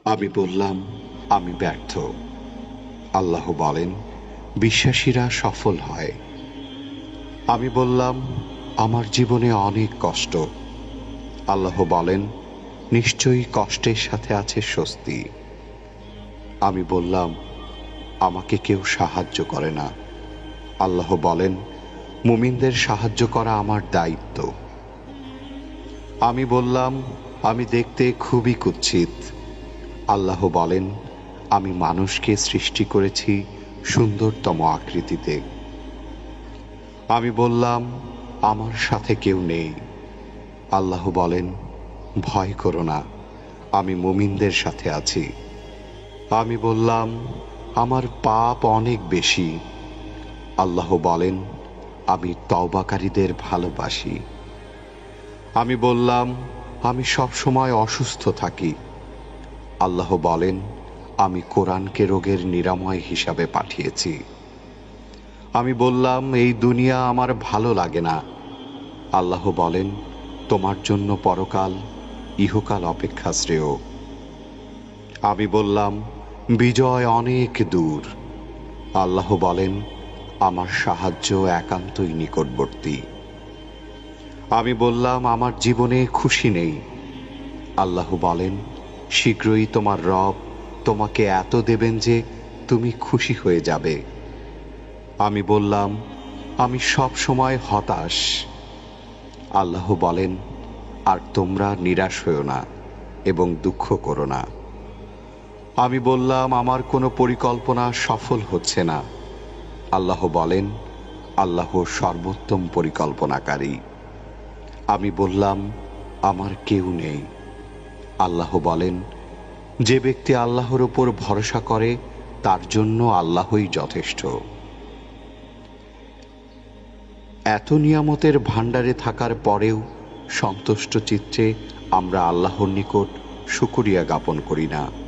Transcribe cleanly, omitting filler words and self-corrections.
আমি বললাম, আমি ব্যর্থ। আল্লাহ বলেন, বিশ্বাসীরা সফল হয়। আমি বললাম, আমার জীবনে অনেক কষ্ট। আল্লাহ বলেন, নিশ্চয়ই কষ্টের সাথে আছে স্বস্তি। আমি বললাম, আমাকে কেউ সাহায্য করে না। আল্লাহ বলেন, মুমিনদের সাহায্য করা আমার দায়িত্ব। আমি বললাম, আমি দেখতে খুবই কুৎসিত। আল্লাহ বলেন, আমি মানুষকে সৃষ্টি করেছি সুন্দরতম আকৃতিতে। আমি বললাম, আমার সাথে কেউ নেই। আল্লাহ বলেন, ভয় করো না, আমি মুমিনদের সাথে আছি। আমি বললাম, আমার পাপ অনেক বেশি। আল্লাহ বলেন, আমি তওবাকারীদের ভালোবাসি। আমি বললাম, আমি সব সময় অসুস্থ থাকি। আল্লাহ বলেন, আমি কোরআনকে রোগের নিরাময় হিসাবে পাঠিয়েছি। আমি বললাম, এই দুনিয়া আমার ভালো লাগে না। আল্লাহ বলেন, তোমার জন্য পরকাল, ইহকাল অপেক্ষা শ্রেয়। আমি বললাম, বিজয় অনেক দূর। আল্লাহ বলেন, আমার সাহায্য একান্তই নিকটবর্তী। আমি বললাম, আমার জীবনে খুশি নেই। আল্লাহ বলেন, শীঘ্রই তোমার রব তোমাকে এত দেবেন যে তুমি খুশি হয়ে যাবে। আমি বললাম, আমি সব সময় হতাশ। আল্লাহ বলেন, আর তোমরা নিরাশ হও না এবং দুঃখ করো না। আমি বললাম, আমার কোনো পরিকল্পনা সফল হচ্ছে না। আল্লাহ বলেন, আল্লাহ সর্বোত্তম পরিকল্পনাকারী। আমি বললাম, আমার কেউ নেই। আল্লাহ বলেন, যে ব্যক্তি আল্লাহর উপর ভরসা করে তার জন্য আল্লাহই যথেষ্ট। এত নিয়ামতের ভাণ্ডারে থাকার পরেও সন্তুষ্ট চিত্তে আমরা আল্লাহর নিকট শুকরিয়া জ্ঞাপন করি না।